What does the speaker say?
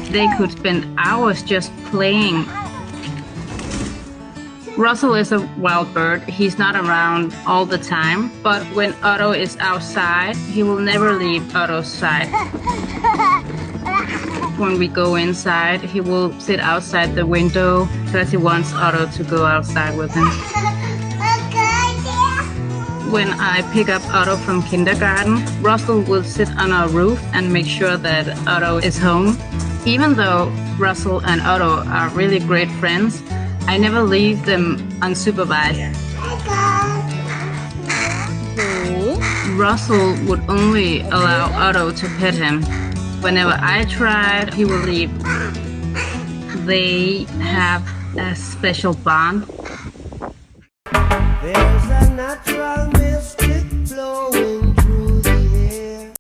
They could spend hours just playing. Russell is a wild bird. He's not around all the time, but when Otto is outside, he will never leave Otto's side. When we go inside, he will sit outside the window because he wants Otto to go outside with him. When I pick up Otto from kindergarten, Russell will sit on our roof and make sure that Otto is home. Even though Russell and Otto are really great friends, I never leave them unsupervised. Russell would only allow Otto to pet him. Whenever I tried, he will leave. They have a special bond. There's a natural mystic flowing